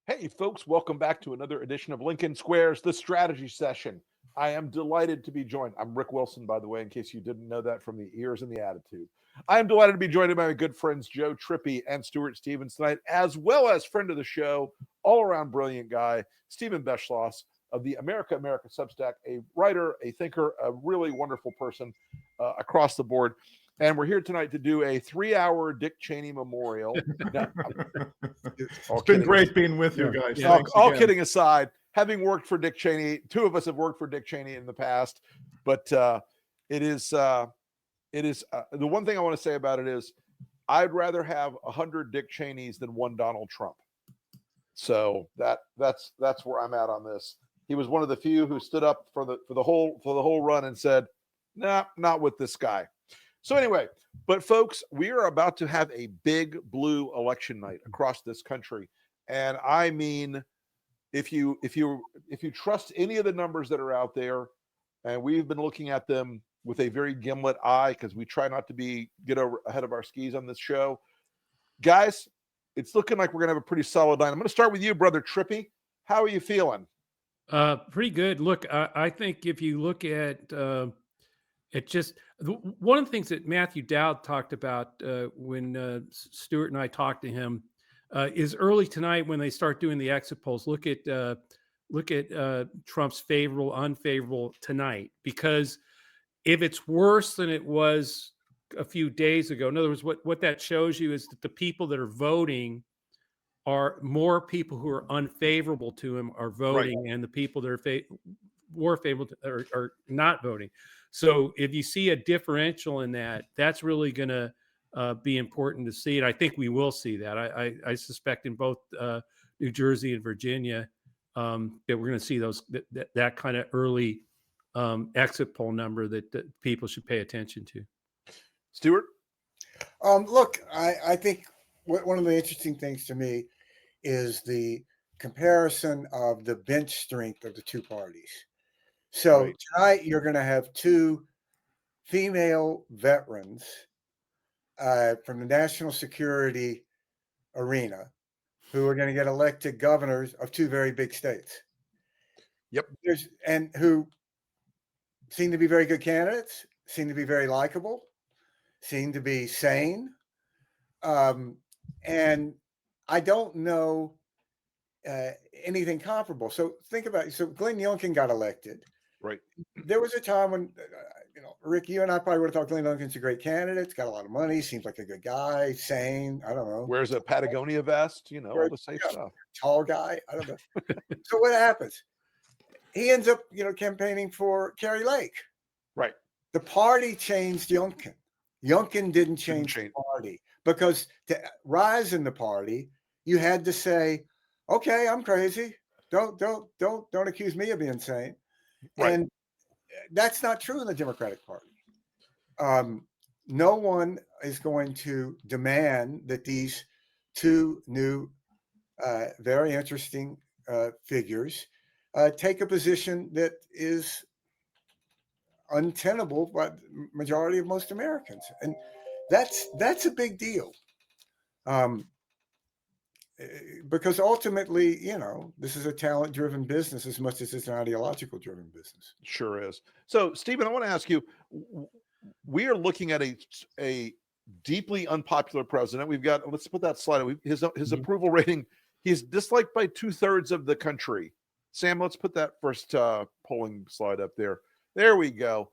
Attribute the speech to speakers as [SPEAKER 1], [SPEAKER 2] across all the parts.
[SPEAKER 1] Hey, folks, welcome back to another edition of Lincoln Squares, the strategy session. I am delighted to be joined. I'm Rick Wilson, by the way, in case you didn't know that from the ears and the attitude. I am delighted to be joined by my good friends Joe Trippi and Stuart Stevens tonight, as well as friend of the show, all-around brilliant guy, Stephen Beschloss of the America Substack, a writer, a thinker, a really wonderful person across the board. And we're here tonight to do a 3-hour Dick Cheney memorial. No,
[SPEAKER 2] it's been great being with you guys. Yeah.
[SPEAKER 1] All kidding aside, having worked for Dick Cheney, two of us have worked for Dick Cheney in the past, but it is the one thing I want to say about it is I'd rather have 100 Dick Cheneys than one Donald Trump. So that's where I'm at on this. He was one of the few who stood up for the whole run and said, "Nah, not with this guy." So anyway, but folks, we are about to have a big blue election night across this country. And I mean, if you trust any of the numbers that are out there, and we've been looking at them with a very gimlet eye because we try not to get ahead of our skis on this show. Guys, it's looking like we're going to have a pretty solid night. I'm going to start with you, brother Trippi. How are you feeling?
[SPEAKER 3] Pretty good. Look, I think if you look at it, just one of the things that Matthew Dowd talked about when Stuart and I talked to him is early tonight when they start doing the exit polls. Look at Trump's favorable, unfavorable tonight, because if it's worse than it was a few days ago, in other words, what that shows you is that the people that are voting are more people who are unfavorable to him are voting, right, and the people that are more favorable to, are not voting. So if you see a differential in that, that's really going to be important to see. And I think we will see that. I suspect in both New Jersey and Virginia that we're going to see that kind of early exit poll number that people should pay attention to.
[SPEAKER 1] Stuart?
[SPEAKER 4] Look, I think one of the interesting things to me is the comparison of the bench strength of the two parties. So right, tonight you're going to have two female veterans from the national security arena who are going to get elected governors of two very big states.
[SPEAKER 1] Yep.
[SPEAKER 4] And who seem to be very good candidates, seem to be very likable, seem to be sane. And I don't know anything comparable. So think about it. So Glenn Youngkin got elected.
[SPEAKER 1] Right.
[SPEAKER 4] There was a time when, Rick, you and I probably would have thought Glenn Youngkin's a great candidate. He's got a lot of money. Seems like a good guy, sane. I don't know.
[SPEAKER 1] Wears a Patagonia vest, all the safe stuff.
[SPEAKER 4] Tall guy. I don't know. So what happens? He ends up, campaigning for Kerry Lake.
[SPEAKER 1] Right.
[SPEAKER 4] The party changed Youngkin. Youngkin didn't change the party, because to rise in the party, you had to say, okay, I'm crazy. Don't accuse me of being insane. Right. And that's not true in the Democratic Party. No one is going to demand that these two new, very interesting figures take a position that is untenable by the majority of most Americans. And that's a big deal. Because ultimately, this is a talent-driven business as much as it's an ideological-driven business.
[SPEAKER 1] Sure is. So, Stephen, I want to ask you, we are looking at a deeply unpopular president. We've got, let's put that slide. His approval rating, he's disliked by 2/3 of the country. Sam, let's put that first polling slide up there. There we go.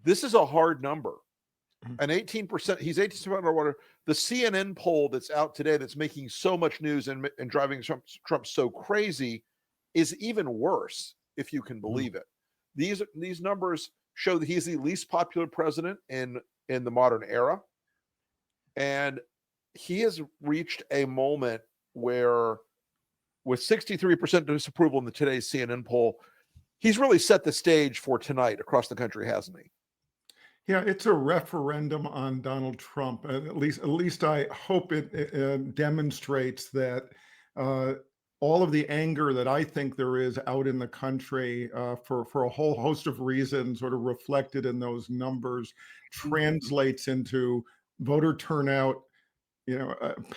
[SPEAKER 1] This is a hard number. And 18%, he's 18% underwater. The CNN poll that's out today that's making so much news and driving Trump so crazy is even worse, if you can believe it. These numbers show that he's the least popular president in the modern era. And he has reached a moment where, with 63% disapproval in today's CNN poll, he's really set the stage for tonight across the country, hasn't he?
[SPEAKER 2] Yeah, it's a referendum on Donald Trump. At least I hope it demonstrates that all of the anger that I think there is out in the country for a whole host of reasons, sort of reflected in those numbers, translates into voter turnout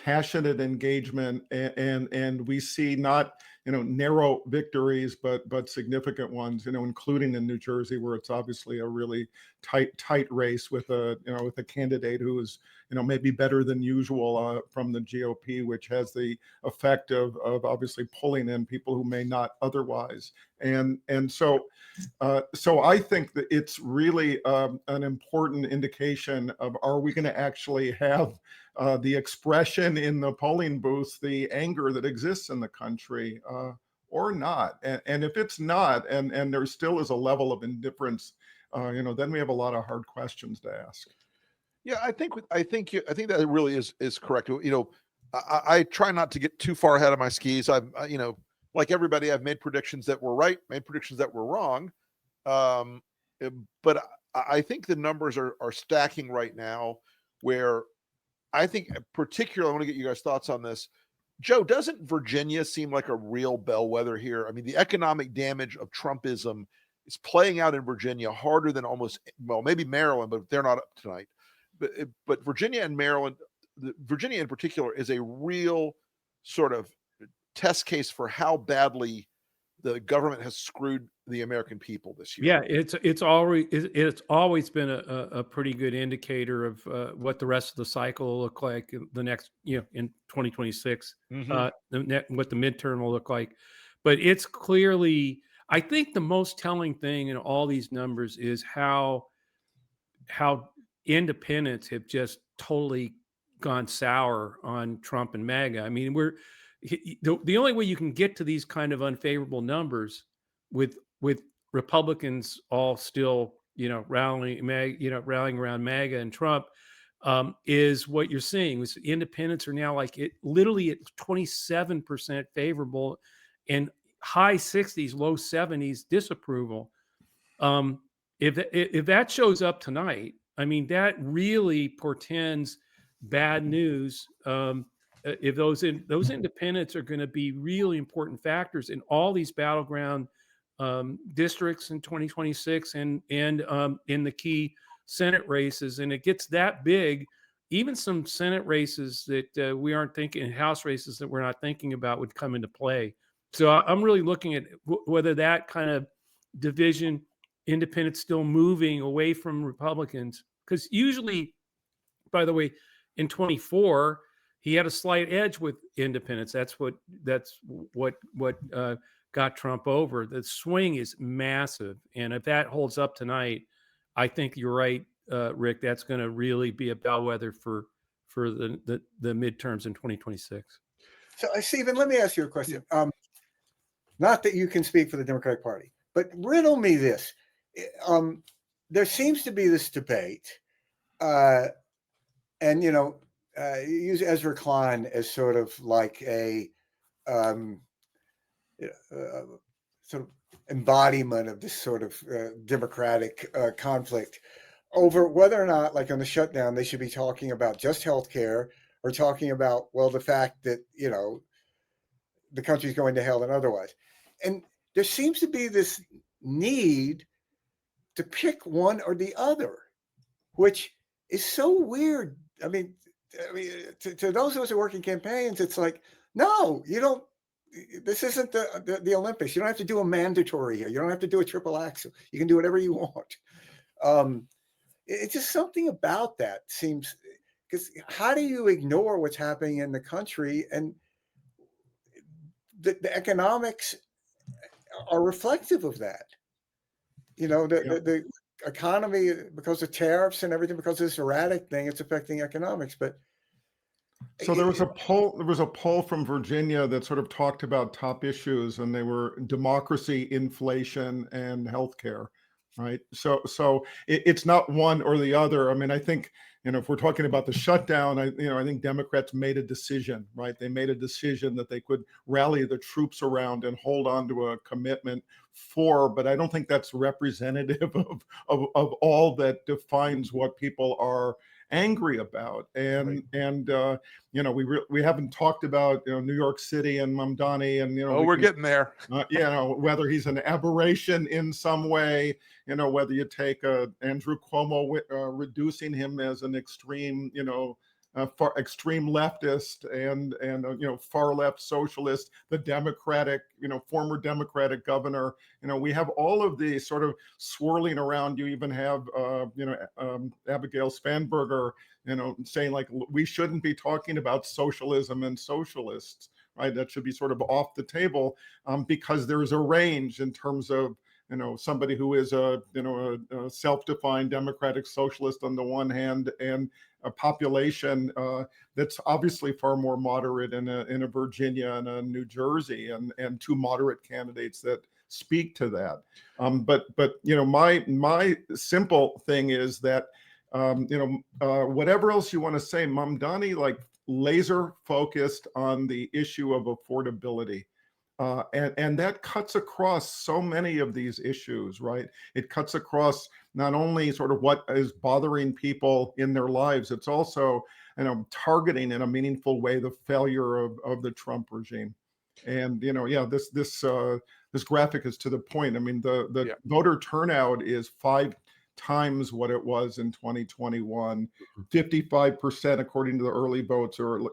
[SPEAKER 2] passionate engagement, and we see not narrow victories, but significant ones, including in New Jersey, where it's obviously a really tight race with a candidate who is maybe better than usual from the GOP, which has the effect of obviously pulling in people who may not otherwise. And so I think that it's really an important indication of, are we going to actually have the expression in the polling booths, the anger that exists in the country, or not? And if it's not, and there still is a level of indifference, then we have a lot of hard questions to ask.
[SPEAKER 1] Yeah, I think that it really is correct. I try not to get too far ahead of my skis. Like everybody, I've made predictions that were right, made predictions that were wrong. But I think the numbers are stacking right now, where I think particularly, I want to get you guys' thoughts on this. Joe, doesn't Virginia seem like a real bellwether here? I mean, the economic damage of Trumpism is playing out in Virginia harder than maybe Maryland, but they're not up tonight. But Virginia and Maryland, Virginia in particular, is a real sort of test case for how badly the government has screwed the American people this year.
[SPEAKER 3] Yeah, it's always been a pretty good indicator of what the rest of the cycle will look like in the next, in 2026, what the midterm will look like. But it's clearly, I think the most telling thing in all these numbers is how independents have just totally gone sour on Trump and MAGA. I mean, the only way you can get to these kind of unfavorable numbers with Republicans all still, rallying around MAGA and Trump, is what you're seeing. Independents are now literally at 27% favorable and high 60s, low 70s disapproval. If that shows up tonight, I mean, that really portends bad news. If those independents are going to be really important factors in all these battleground districts in 2026 and in the key Senate races, and it gets that big, even some Senate races that we aren't thinking, House races that we're not thinking about, would come into play. So I'm really looking at whether that kind of division, independents still moving away from Republicans, because usually, by the way, in 24 he had a slight edge with independents. That's what got Trump over. The swing is massive, and if that holds up tonight, I think you're right, Rick. That's going to really be a bellwether for the midterms in 2026.
[SPEAKER 4] So, Stephen, let me ask you a question. Not that you can speak for the Democratic Party, but riddle me this. There seems to be this debate, and use Ezra Klein as sort of like a sort of embodiment of this sort of democratic conflict over whether or not, like on the shutdown, they should be talking about just healthcare or talking about, well, the fact that the country's going to hell and otherwise. And there seems to be this need to pick one or the other, which is so weird. I mean, to those of us who work in campaigns, it's like, no, you don't. This isn't the Olympics. You don't have to do a mandatory here. You don't have to do a triple axel. You can do whatever you want. It's just something about that seems, because how do you ignore what's happening in the country? And the economics are reflective of that. The economy, because of tariffs and everything, because of this erratic thing, it's affecting economics. But
[SPEAKER 2] so there was a poll from Virginia that sort of talked about top issues, and they were democracy, inflation, and healthcare, right? So it's not one or the other. I mean, I think, if we're talking about the shutdown, I think Democrats made a decision, right? They made a decision that they could rally the troops around and hold on to a commitment for, but I don't think that's representative of all that defines what people are angry about. And we haven't talked about New York City and Mamdani, and
[SPEAKER 1] we're getting there.
[SPEAKER 2] Whether he's an aberration in some way, whether you take Andrew Cuomo reducing him as an extreme far extreme leftist and far left socialist, the Democratic, former Democratic governor. We have all of these sort of swirling around. You even have Abigail Spanberger, saying like we shouldn't be talking about socialism and socialists, right? That should be sort of off the table, because there's a range in terms of somebody who is a self-defined democratic socialist on the one hand, and a population that's obviously far more moderate in a Virginia and a New Jersey, and two moderate candidates that speak to that. But my simple thing is that whatever else you want to say, Mamdani like laser focused on the issue of affordability. And that cuts across so many of these issues, right? It cuts across not only sort of what is bothering people in their lives, it's also, targeting in a meaningful way the failure of the Trump regime. And this graphic is to the point. I mean, the voter turnout is 5 times what it was in 2021. 55%, according to the early votes, or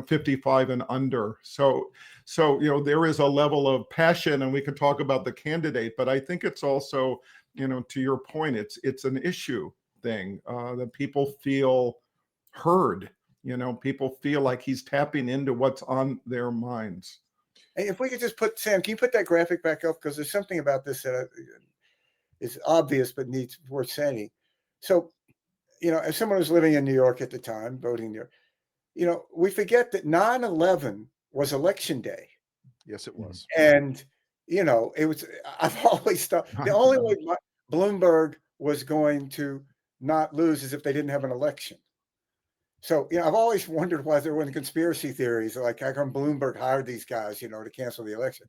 [SPEAKER 2] 55 and under. So there is a level of passion, and we can talk about the candidate, but I think it's also, to your point, it's an issue thing, that people feel heard. People feel like he's tapping into what's on their minds.
[SPEAKER 4] Hey, if we could just put, Sam, can you put that graphic back up? Because there's something about this that is obvious but needs worth saying. So, as someone who's living in New York at the time, voting there, we forget that 9/11 was election day.
[SPEAKER 1] Yes, it was.
[SPEAKER 4] And, it was, I've always thought the only way Bloomberg was going to not lose is if they didn't have an election. So, I've always wondered why there weren't conspiracy theories, like how come Bloomberg hired these guys, to cancel the election.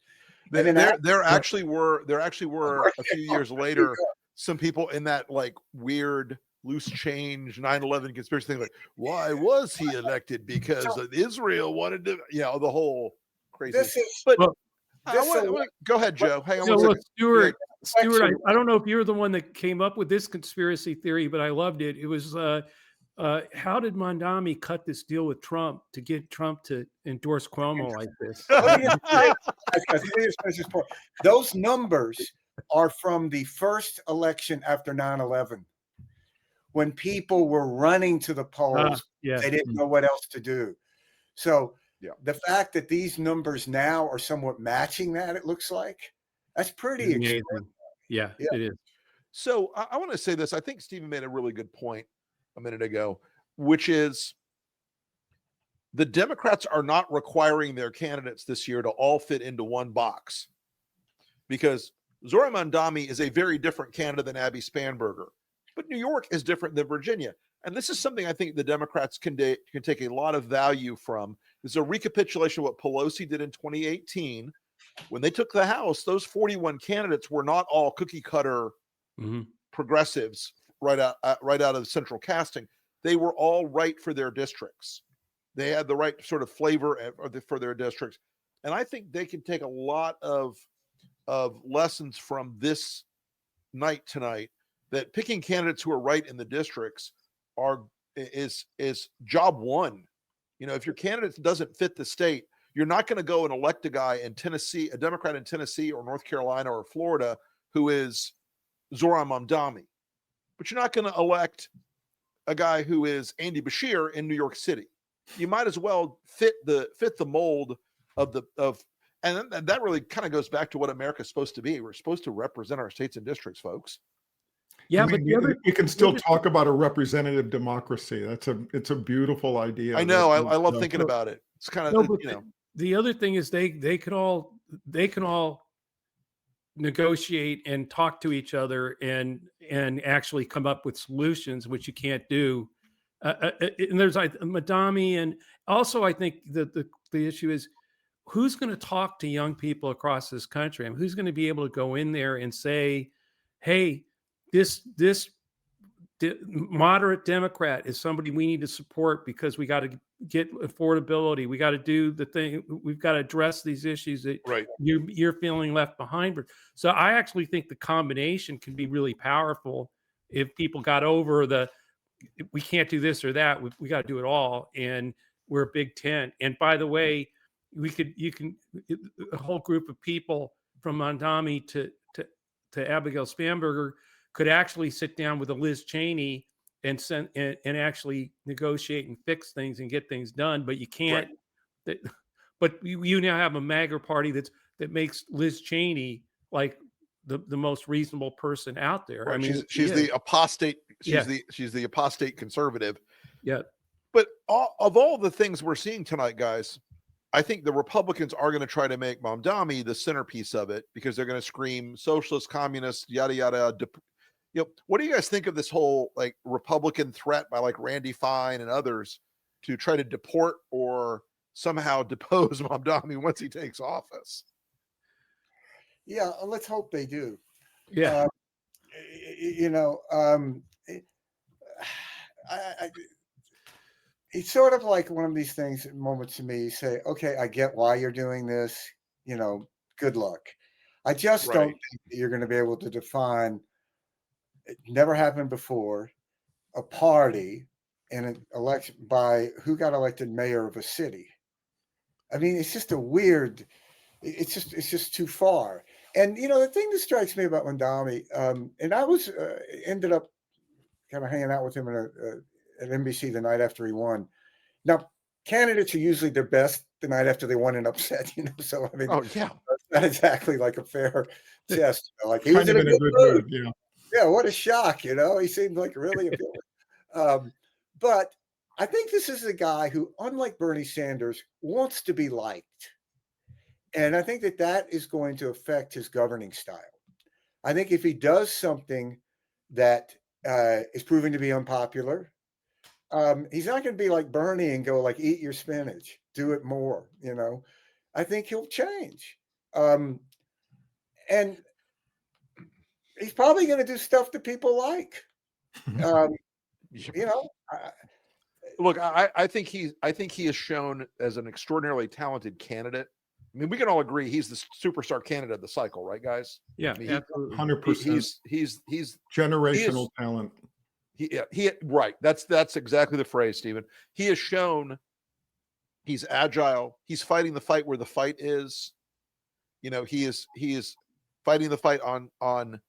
[SPEAKER 1] There actually were a few years later, some people in that like weird loose change 9/11 conspiracy thing, like, why was he elected? Because Israel wanted to, the whole crazy. Go ahead, Joe. Hang on one second.
[SPEAKER 3] Stuart, I don't know if you're the one that came up with this conspiracy theory, but I loved it. It was how did Mamdani cut this deal with Trump to get Trump to endorse Cuomo like this?
[SPEAKER 4] Those numbers are from the first election after 9/11. When people were running to the polls, they didn't know what else to do. So the fact that these numbers now are somewhat matching that, it looks like, that's pretty extreme.
[SPEAKER 3] Yeah, it is.
[SPEAKER 1] So I want to say this. I think Stephen made a really good point a minute ago, which is the Democrats are not requiring their candidates this year to all fit into one box, because Zoran Mamdani is a very different candidate than Abby Spanberger. But New York is different than Virginia. And this is something I think the Democrats can take a lot of value from. This is a recapitulation of what Pelosi did in 2018. When they took the House, those 41 candidates were not all cookie cutter progressives right out of the central casting. They were all right for their districts. They had the right sort of flavor for their districts. And I think they can take a lot of lessons from this night tonight, that picking candidates who are right in the districts is job one. If your candidate doesn't fit the state, you're not going to go and elect a guy in Tennessee, a Democrat in Tennessee or North Carolina or Florida, who is Zoran Mamdani. But you're not going to elect a guy who is Andy Beshear in New York City. You might as well fit the mold and that really kind of goes back to what America's supposed to be. We're supposed to represent our states and districts, folks.
[SPEAKER 3] Yeah,
[SPEAKER 2] but we can still talk about a representative democracy. It's a beautiful idea.
[SPEAKER 1] I know. I love thinking about it. It's kind of
[SPEAKER 3] the other thing is they can all negotiate and talk to each other and actually come up with solutions, which you can't do. And there's Mamdani, and also I think the issue is who's going to talk to young people across this country, and who's going to be able to go in there and say, hey, this moderate Democrat is somebody we need to support because we got to get affordability. We got to do the thing. We've got to address these issues that you're feeling left behind. So I actually think the combination can be really powerful if people got over the we can't do this or that. We got to do it all. And we're a big tent. And by the way, a whole group of people from Mamdani to Abigail Spanberger could actually sit down with a Liz Cheney and actually negotiate and fix things and get things done. But you can't. Right. But you now have a MAGA party that makes Liz Cheney like the most reasonable person out there.
[SPEAKER 1] Right.
[SPEAKER 3] I mean,
[SPEAKER 1] she's the apostate. She's the apostate conservative.
[SPEAKER 3] Yeah.
[SPEAKER 1] But of all the things we're seeing tonight, guys, I think the Republicans are going to try to make Mamdani the centerpiece of it because they're going to scream socialist, communist, yada yada. What do you guys think of this whole like Republican threat by like Randy Fine and others to try to deport or somehow depose Mamdani once he takes office?
[SPEAKER 4] Yeah, let's hope they do.
[SPEAKER 3] Yeah.
[SPEAKER 4] It's sort of like one of these things, moments to me, you say, okay, I get why you're doing this, good luck. I just don't think that you're going to be able to define, it never happened before, a party in an election by who got elected mayor of a city. I mean, it's just a weird, it's just too far. And, the thing that strikes me about Mamdani, and I was, ended up kind of hanging out with him at NBC the night after he won. Now, candidates are usually their best the night after they won an upset, so I mean,
[SPEAKER 1] oh yeah,
[SPEAKER 4] it's not exactly like a fair test. Like he
[SPEAKER 2] Kind
[SPEAKER 4] was
[SPEAKER 2] of
[SPEAKER 4] in a good mood.
[SPEAKER 2] yeah.
[SPEAKER 4] Yeah, what a shock, he seemed like really appealing. But I think this is a guy who, unlike Bernie Sanders, wants to be liked. And I think that is going to affect his governing style. I think if he does something that is proving to be unpopular, he's not going to be like Bernie and go like, eat your spinach, do it more. I think he'll change. And he's probably going to do stuff that people like.
[SPEAKER 1] Look, I think he is shown as an extraordinarily talented candidate. I mean, we can all agree he's the superstar candidate of the cycle, right, guys?
[SPEAKER 3] Yeah,
[SPEAKER 1] I mean,
[SPEAKER 3] absolutely.
[SPEAKER 2] 100%.
[SPEAKER 1] He's
[SPEAKER 2] generational talent.
[SPEAKER 1] He right. That's exactly the phrase, Stephen. He has shown he's agile. He's fighting the fight where the fight is. He is fighting the fight on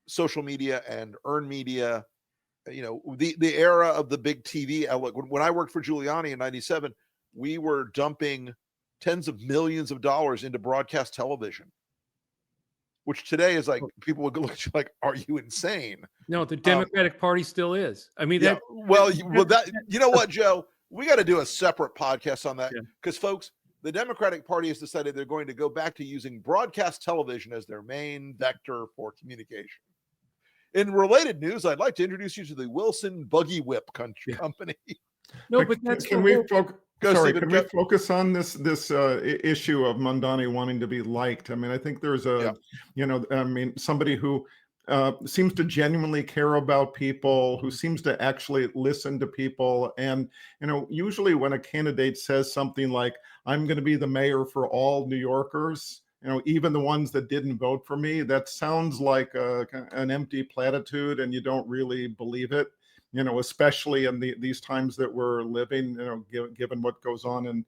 [SPEAKER 1] social media and earned media. The era of the big TV outlet. When I worked for Giuliani in '97, we were dumping tens of millions of dollars into broadcast television, which today is like people would look at you like, "Are you insane?"
[SPEAKER 3] No, the Democratic Party still is. I mean,
[SPEAKER 1] you know what, Joe? We got to do a separate podcast on that because, folks, the Democratic Party has decided they're going to go back to using broadcast television as their main vector for communication. In related news, I'd like to introduce you to the Wilson Buggy Whip Company.
[SPEAKER 3] No, but that's
[SPEAKER 2] can we focus on this issue of Mamdani wanting to be liked? I mean, I think there's somebody who seems to genuinely care about people, who seems to actually listen to people. And, usually when a candidate says something like, I'm going to be the mayor for all New Yorkers, even the ones that didn't vote for me, that sounds like an empty platitude and you don't really believe it, especially in these times that we're living, given what goes on in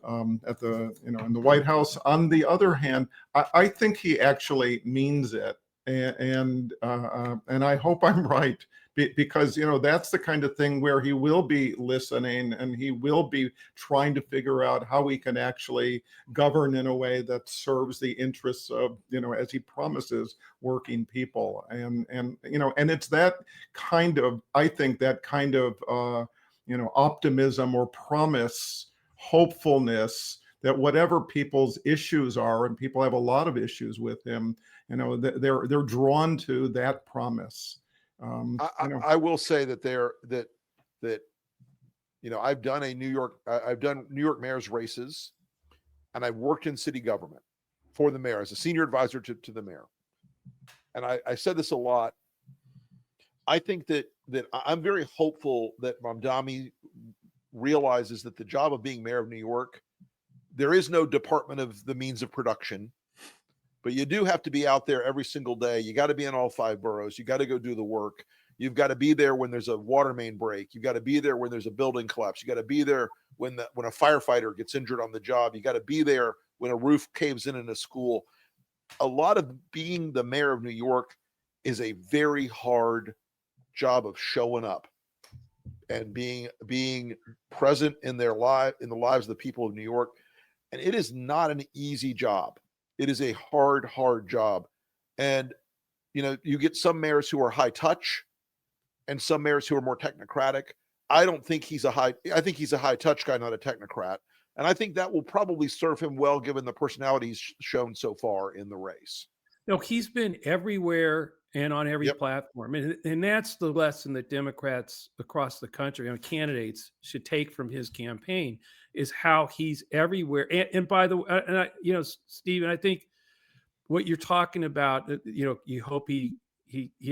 [SPEAKER 2] the White House. On the other hand, I think he actually means it. And I hope I'm right, because that's the kind of thing where he will be listening and he will be trying to figure out how he can actually govern in a way that serves the interests of, as he promises, working people. And it's that kind of, I think that kind of optimism or promise, hopefulness, that whatever people's issues are, and people have a lot of issues with him, they're drawn to that promise.
[SPEAKER 1] I will say that I've done New York mayor's races, and I've worked in city government for the mayor as a senior advisor to the mayor. And I said this a lot. I think that I'm very hopeful that Mamdani realizes that the job of being mayor of New York, there is no department of the means of production, but you do have to be out there every single day. You got to be in all 5 boroughs. You got to go do the work. You've got to be there when there's a water main break. You've got to be there when there's a building collapse. You got to be there when a firefighter gets injured on the job. You got to be there when a roof caves in a school. A lot of being the mayor of New York is a very hard job of showing up and being present in the lives of the people of New York. And it is not an easy job. It is a hard job. And, you get some mayors who are high touch and some mayors who are more technocratic. I think he's a high touch guy, not a technocrat. And I think that will probably serve him well, given the personality he's shown so far in the race.
[SPEAKER 3] No, he's been everywhere and on every platform. And that's the lesson that Democrats across the country and candidates should take from his campaign, is how he's everywhere. And by the way, Stephen, I think what you're talking about, you hope he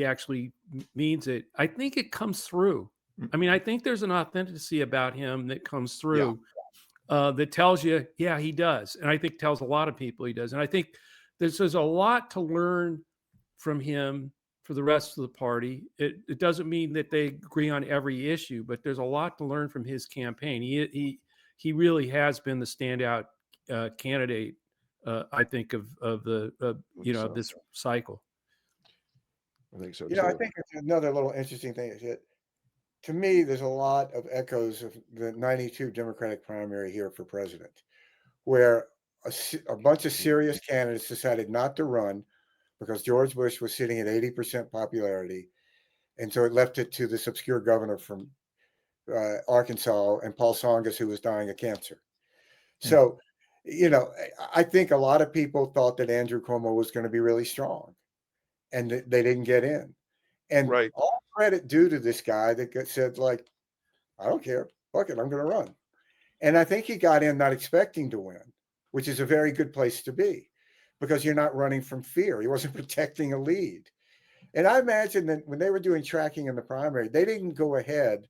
[SPEAKER 3] actually means it. I think it comes through. I mean, I think there's an authenticity about him that comes through that tells you, yeah, he does. And I think tells a lot of people he does. And I think there's a lot to learn from him for the rest of the party. It doesn't mean that they agree on every issue, but there's a lot to learn from his campaign. He really has been the standout candidate, I think, of this cycle.
[SPEAKER 1] I think so.
[SPEAKER 4] I think it's another little interesting thing is that, to me, there's a lot of echoes of the 92 Democratic primary here for president, where a bunch of serious candidates decided not to run because George Bush was sitting at 80% popularity. And so it left it to this obscure governor from Arkansas and Paul Tsongas, who was dying of cancer. So, I think a lot of people thought that Andrew Cuomo was going to be really strong, and they didn't get in. And all credit due to this guy that said, like, I don't care. Fuck it, I'm going to run. And I think he got in not expecting to win, which is a very good place to be, because you're not running from fear. He wasn't protecting a lead. And I imagine that when they were doing tracking in the primary, they didn't go ahead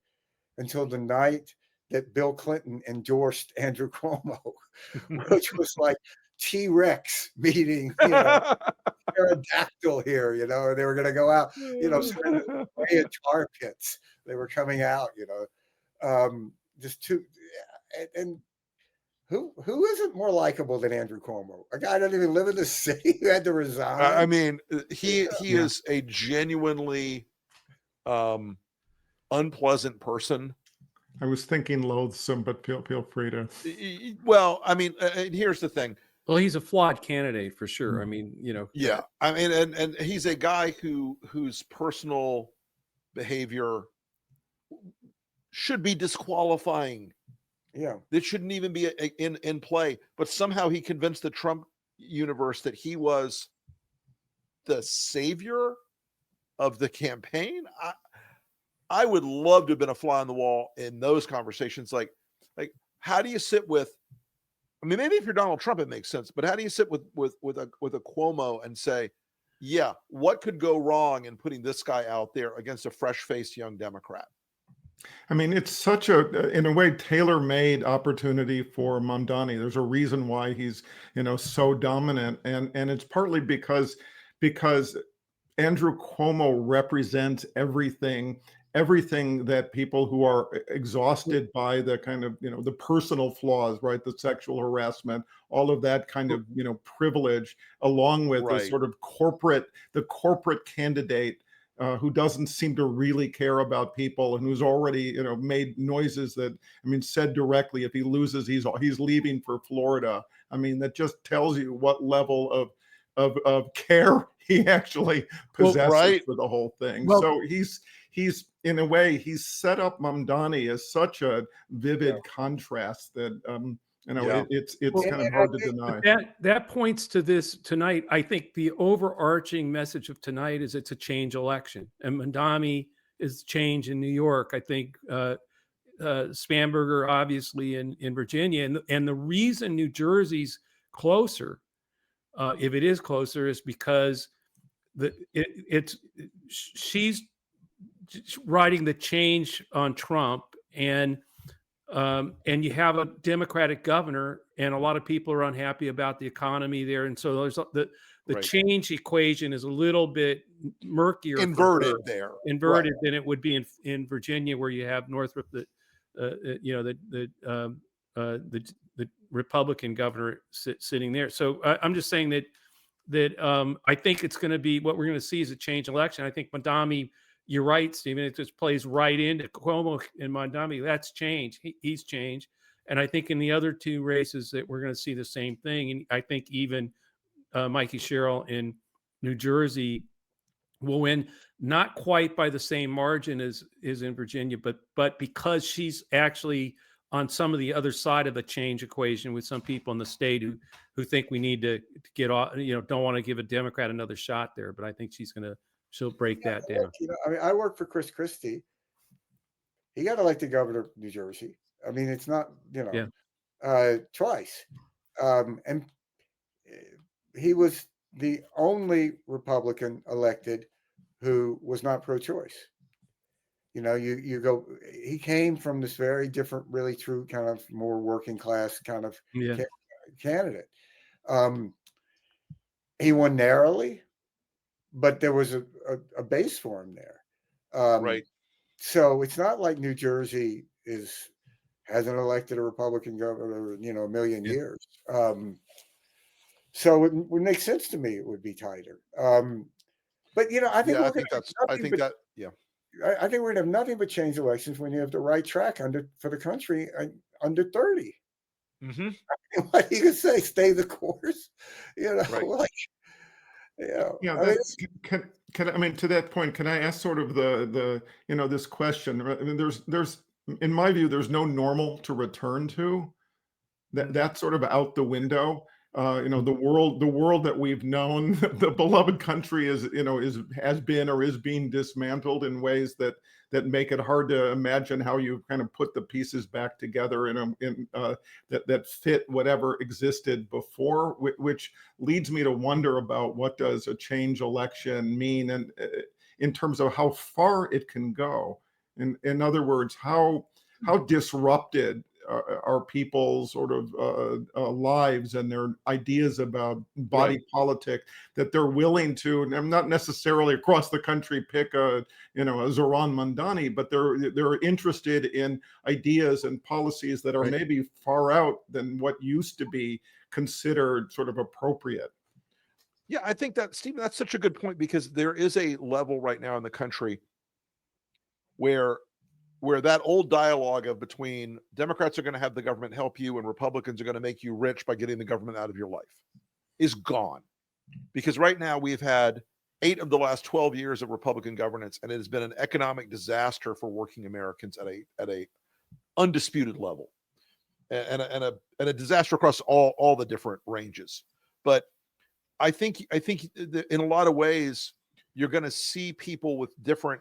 [SPEAKER 4] until the night that Bill Clinton endorsed Andrew Cuomo, which was like T-Rex meeting, pterodactyl here, and they were going to go out, in tar pits. They were coming out, just two. And who isn't more likable than Andrew Cuomo? A guy who doesn't even live in the city who had to resign.
[SPEAKER 1] I mean, he is a genuinely unpleasant person.
[SPEAKER 2] I was thinking loathsome, but feel free to.
[SPEAKER 1] Well, I mean, here's the thing.
[SPEAKER 3] Well, he's a flawed candidate for sure. I mean,
[SPEAKER 1] Yeah, I mean, and he's a guy whose personal behavior should be disqualifying.
[SPEAKER 4] Yeah,
[SPEAKER 1] that shouldn't even be in play. But somehow he convinced the Trump universe that he was the savior of the campaign. I would love to have been a fly on the wall in those conversations. Like how do you sit with? I mean, maybe if you're Donald Trump, it makes sense. But how do you sit with a Cuomo and say, yeah, what could go wrong in putting this guy out there against a fresh-faced young Democrat?
[SPEAKER 2] I mean, it's such in a way, tailor-made opportunity for Mamdani. There's a reason why he's, so dominant. And it's partly because Andrew Cuomo represents everything that people who are exhausted by the kind of, the personal flaws, right? The sexual harassment, all of that kind of, privilege, along with the sort of corporate candidate who doesn't seem to really care about people and who's already, made noises that, said directly, if he loses, he's leaving for Florida. I mean, that just tells you what level of care he actually possesses for the whole thing. Well, so he's in a way, he's set up Mamdani as such a vivid contrast that, it's kind of hard to deny.
[SPEAKER 3] That points to this tonight. I think the overarching message of tonight is it's a change election, and Mamdani is change in New York. I think Spanberger obviously in Virginia, and the reason New Jersey's closer, if it is closer, is because she's riding the change on Trump, and and you have a Democratic governor, and a lot of people are unhappy about the economy there, and so there's the
[SPEAKER 1] Right.
[SPEAKER 3] change equation is a little bit murkier,
[SPEAKER 1] Inverted there.
[SPEAKER 3] inverted than it would be in Virginia, where you have Northrop, the Republican governor sitting there. So I'm just saying that I think it's going to be, what we're going to see is a change election. I think Mamdani, you're right, Stephen. It just plays right into Cuomo and Mamdani. That's change. He's changed. And I think in the other two races that we're going to see the same thing. And I think even Mikey Sherrill in New Jersey will win, not quite by the same margin as is in Virginia, but because she's actually on some of the other side of the change equation with some people in the state who think we need to get off, don't want to give a Democrat another shot there. But I think she'll break that down.
[SPEAKER 4] I mean, I work for Chris Christie. He got elected governor of New Jersey. I mean, it's not, twice. And he was the only Republican elected who was not pro-choice. He came from this very different, really true kind of more working class kind of candidate. He won narrowly, but there was a base for him there.
[SPEAKER 1] Right.
[SPEAKER 4] So it's not like New Jersey hasn't elected a Republican governor, a million years. So it would make sense to me. It would be tighter. But I think
[SPEAKER 1] I think
[SPEAKER 4] we're going to have nothing but change elections when you have the right track for the country under 30.
[SPEAKER 1] Mm-hmm.
[SPEAKER 4] What are you going to say? Stay the course?
[SPEAKER 1] Right.
[SPEAKER 2] I mean, to that point, can I ask sort of the this question? I mean, there's in my view, there's no normal to return to. That's sort of out the window. The world that we've known, the beloved country has been or is being dismantled in ways that make it hard to imagine how you kind of put the pieces back together that fit whatever existed before, which leads me to wonder about what does a change election mean, and in terms of how far it can go. In other words, how disrupted are people's sort of lives and their ideas about body politic, that they're willing to, and not necessarily across the country pick a Zoran Mamdani, but they're interested in ideas and policies that are maybe far out than what used to be considered sort of appropriate.
[SPEAKER 1] Yeah, I think that, Stephen, that's such a good point, because there is a level right now in the country where that old dialogue of between Democrats are going to have the government help you and Republicans are going to make you rich by getting the government out of your life is gone. Because right now we've had 8 of the last 12 years of Republican governance, and it has been an economic disaster for working Americans at a undisputed level, and a disaster across all the different ranges. But I think in a lot of ways you're going to see people with different.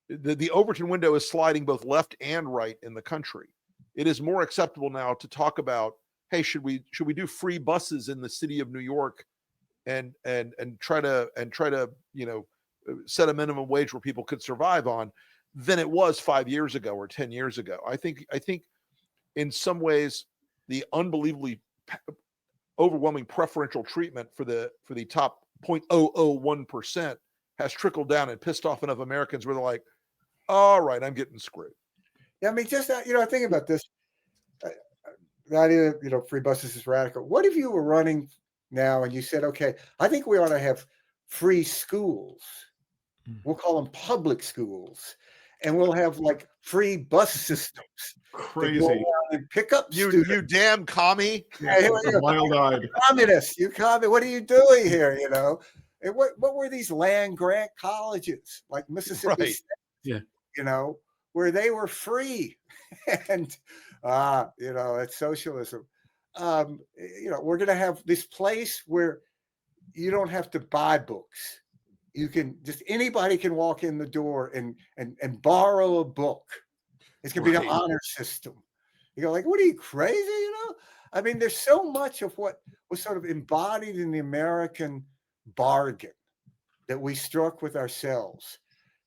[SPEAKER 1] The Overton window is sliding both left and right in the country. It is more acceptable now to talk about, hey, should we do free buses in the city of New York, and try to set a minimum wage where people could survive on, than it was 5 years ago or 10 years ago. I think in some ways the unbelievably overwhelming preferential treatment for the top 0.001% has trickled down and pissed off enough Americans where they're like, all right, I'm getting screwed.
[SPEAKER 4] Yeah, I mean, just think about this. The idea that free buses is radical. What if you were running now and you said, okay, I think we ought to have free schools. We'll call them public schools, and we'll have like free bus systems.
[SPEAKER 2] Crazy.
[SPEAKER 4] And pick up
[SPEAKER 1] students. You damn commie.
[SPEAKER 2] Wild-eyed.
[SPEAKER 4] Communist. You commie. What are you doing here? And what were these land grant colleges like Mississippi State?
[SPEAKER 3] Yeah.
[SPEAKER 4] Where they were free, and it's socialism. We're going to have this place where you don't have to buy books. You can anybody can walk in the door and borrow a book. It's going to be an honor system. You go like, what are you, crazy? I mean, there's so much of what was sort of embodied in the American bargain that we struck with ourselves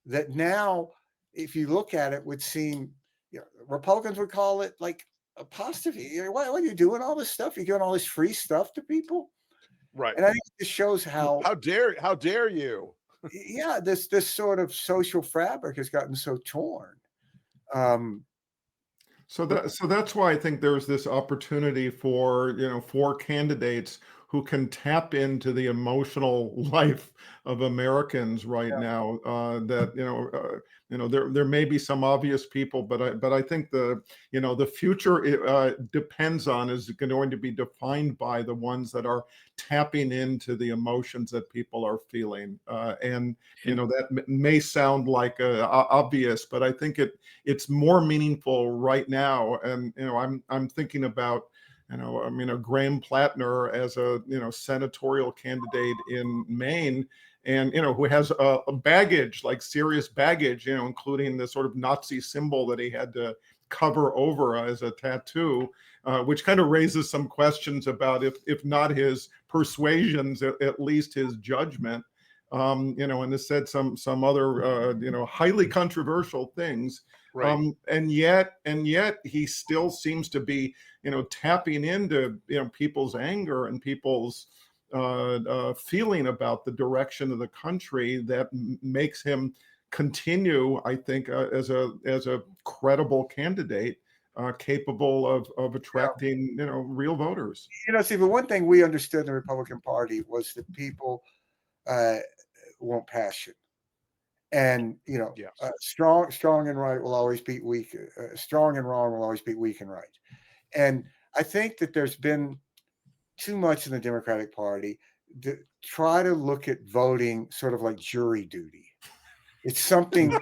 [SPEAKER 4] that now, if you look at it, would seem Republicans would call it like apostrophe. Why are you doing all this stuff? You're giving all this free stuff to people,
[SPEAKER 1] Right.
[SPEAKER 4] and I think it shows how
[SPEAKER 1] dare you?
[SPEAKER 4] Yeah, this sort of social fabric has gotten so torn.
[SPEAKER 2] So that's why I think there's this opportunity for, for candidates who can tap into the emotional life of Americans right now. That there may be some obvious people, but I think the future depends on, is going to be defined by the ones that are tapping into the emotions that people are feeling. And that may sound like obvious, but I think it's more meaningful right now. And I'm thinking about Graham Plattner as a senatorial candidate in Maine, and who has a baggage, like serious baggage, including the sort of Nazi symbol that he had to cover over as a tattoo, which kind of raises some questions about if not his persuasions, at least his judgment. And this said some other highly controversial things.
[SPEAKER 1] Right.
[SPEAKER 2] And yet he still seems to be tapping into people's anger and people's feeling about the direction of the country that makes him continue, I think, as a credible candidate, capable of attracting real voters.
[SPEAKER 4] See, but one thing we understood in the Republican Party was that people want passion, and strong and right will always beat weak. Strong and wrong will always beat weak and right. And I think that there's been too much in the Democratic Party to try to look at voting sort of like jury duty. It's something,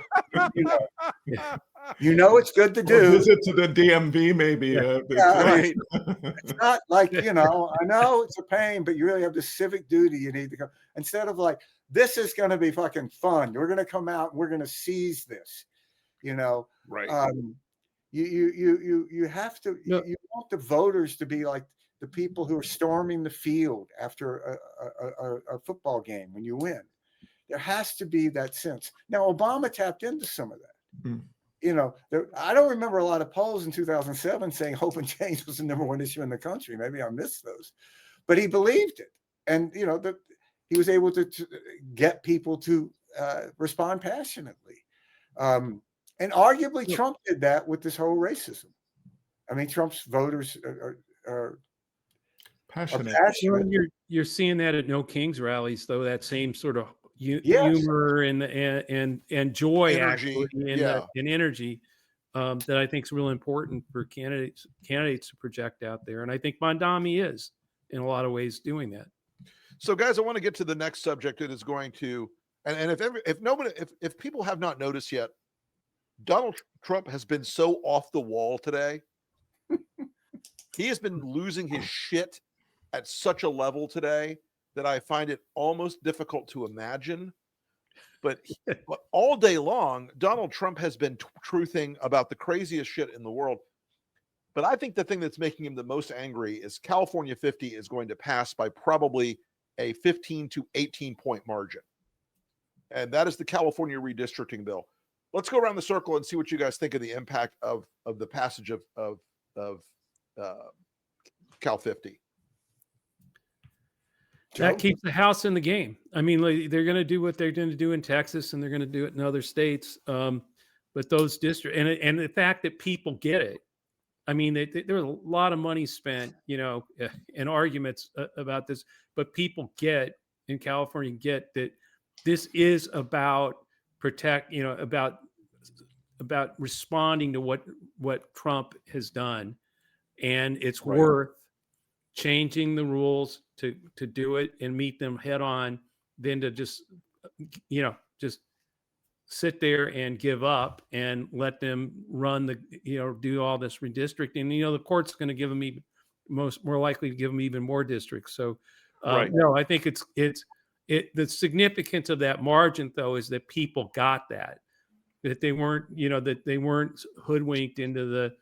[SPEAKER 4] it's good to do.
[SPEAKER 2] Visit to the DMV, maybe.
[SPEAKER 1] Right.
[SPEAKER 4] It's not like, I know it's a pain, but you really have the civic duty you need to go. Instead of like, this is going to be fucking fun. We're going to come out and we're going to seize this,
[SPEAKER 1] Right.
[SPEAKER 4] You have to, you want the voters to be like the people who are storming the field after a football game when you win. There has to be that sense. Now, Obama tapped into some of that. I don't remember a lot of polls in 2007 saying hope and change was the number one issue in the country. Maybe I missed those, but he believed it. And, he was able to get people to respond passionately. And arguably Trump did that with this whole racism. I mean, Trump's voters are
[SPEAKER 2] passionate.
[SPEAKER 3] You're seeing that at No Kings rallies, though, that same sort of humor and joy,
[SPEAKER 1] energy,
[SPEAKER 3] and energy that I think is really important for candidates to project out there. And I think Mamdani is, in a lot of ways, doing that.
[SPEAKER 1] So, guys, I want to get to the next subject that is going to, and if people have not noticed yet, Donald Trump has been so off the wall today. He has been losing his shit at such a level today that I find it almost difficult to imagine. But all day long, Donald Trump has been truthing about the craziest shit in the world. But I think the thing that's making him the most angry is California 50 is going to pass by probably a 15 to 18 point margin. And that is the California redistricting bill. Let's go around the circle and see what you guys think of the impact of the passage of Cal 50.
[SPEAKER 3] That keeps the House in the game. I mean, they're going to do what they're going to do in Texas, and they're going to do it in other states. But those districts, and the fact that people get it, I mean, there's a lot of money spent, in arguments about this, but people in California get that this is about about responding to what Trump has done, and it's worth changing the rules to do it and meet them head on, than to just sit there and give up and let them run do all this redistricting. The court's going to give them more likely to give them even more districts. So no, I think the significance of that margin, though, is that people got that they weren't hoodwinked into the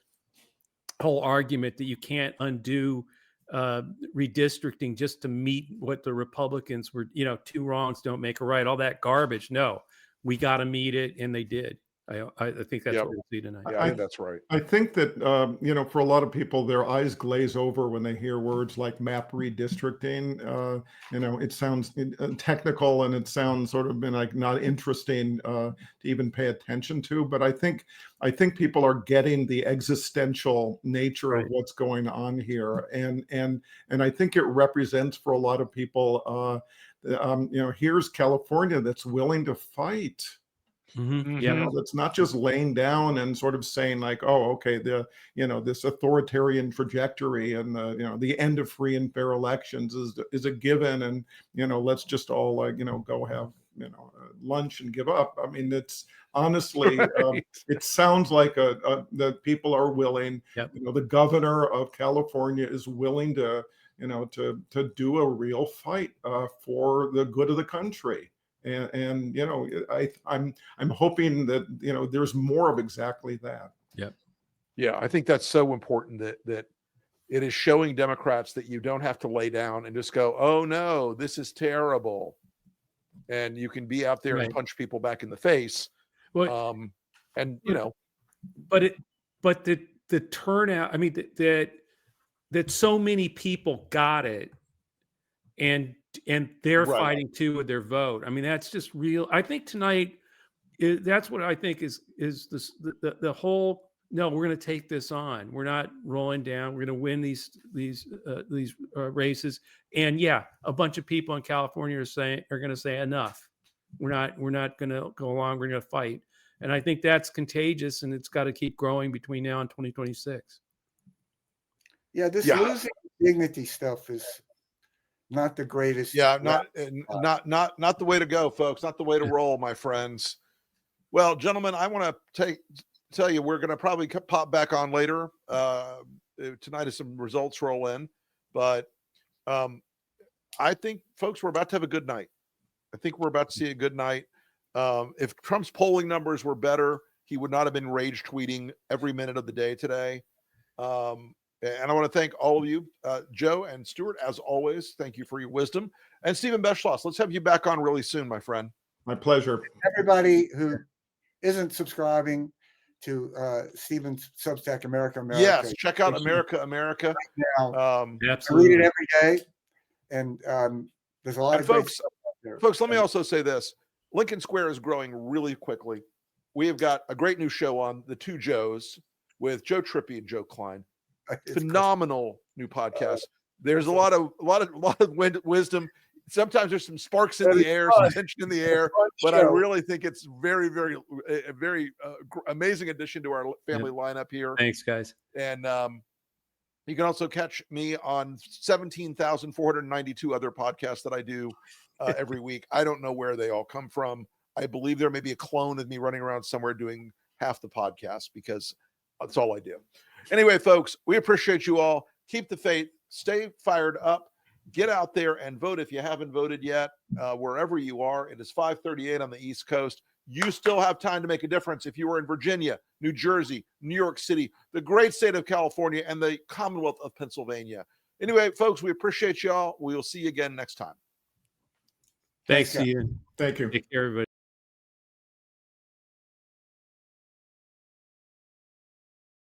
[SPEAKER 3] whole argument that you can't undo redistricting just to meet what the Republicans were, two wrongs don't make a right, all that garbage. No, we got to meet it, and they did. I think that's
[SPEAKER 1] Yep.
[SPEAKER 3] what we'll see tonight.
[SPEAKER 1] Yeah, I think that's right.
[SPEAKER 2] I think that, you know, for a lot of people, their eyes glaze over when they hear words like map redistricting. You know, it sounds technical and it sounds sort of like not interesting to even pay attention to. But I think people are getting the existential nature of what's going on here, and I think it represents for a lot of people, you know, here's California that's willing to fight.
[SPEAKER 3] Mm-hmm.
[SPEAKER 2] You know, that's not just laying down and sort of saying like, oh, okay, you know, this authoritarian trajectory and the end of free and fair elections is a given, and you know, let's just all like, you know, go have, you know, lunch and give up. I mean, it's honestly, it sounds like that people are willing.
[SPEAKER 3] Yep.
[SPEAKER 2] You know, the governor of California is willing to, you know, to do a real fight for the good of the country. And you know, I'm hoping that, you know, there's more of exactly that.
[SPEAKER 3] Yep.
[SPEAKER 1] Yeah, I think that's so important that it is showing Democrats that you don't have to lay down and just go, oh no, this is terrible. And you can be out there and punch people back in the face.
[SPEAKER 3] Well,
[SPEAKER 1] and you know,
[SPEAKER 3] but the turnout, I mean, that so many people got it, and they're fighting too with their vote. I mean, that's just real. I think tonight, that's what I think is this, the whole, no, we're going to take this on. We're not rolling down. We're going to win these races. And yeah, a bunch of people in California are going to say enough. We're not going to go along. We're going to fight. And I think that's contagious, and it's got to keep growing between now and 2026.
[SPEAKER 4] Yeah, this losing dignity stuff is not the greatest.
[SPEAKER 1] Yeah, not the way to go, folks. Not the way to roll, my friends. Well, gentlemen, I want to tell you, we're going to probably pop back on later tonight as some results roll in. But I think, folks, we're about to have a good night. I think we're about to see a good night. If Trump's polling numbers were better, he would not have been rage tweeting every minute of the day today. And I want to thank all of you, Joe and Stuart, as always. Thank you for your wisdom. And Stephen Beschloss, let's have you back on really soon, my friend.
[SPEAKER 2] My pleasure.
[SPEAKER 4] Everybody who isn't subscribing to Stephen's Substack, America.
[SPEAKER 1] Yes, check out America.
[SPEAKER 4] Right now,
[SPEAKER 3] absolutely.
[SPEAKER 4] I read it every day, and there's a lot of
[SPEAKER 1] folks. Folks, let me also say this: Lincoln Square is growing really quickly. We have got a great new show on, The Two Joes, with Joe Trippi and Joe Klein. Phenomenal new podcast. There's a lot of wisdom. Sometimes there's some sparks in the air, some tension in the air, but I really think it's very, very, a very amazing addition to our family lineup here.
[SPEAKER 3] Thanks, guys.
[SPEAKER 1] And you can also catch me on 17,492 other podcasts that I do every week. I don't know where they all come from. I believe there may be a clone of me running around somewhere doing half the podcast, because that's all I do. Anyway, folks, we appreciate you all. Keep the faith. Stay fired up. Get out there and vote if you haven't voted yet. Wherever you are, it is 5:38 on the East Coast. You still have time to make a difference if you are in Virginia, New Jersey, New York City, the great state of California, and the Commonwealth of Pennsylvania. Anyway, folks, we appreciate y'all. We will see you again next time.
[SPEAKER 3] Thanks, Ian.
[SPEAKER 2] Thank you.
[SPEAKER 3] Take care, everybody.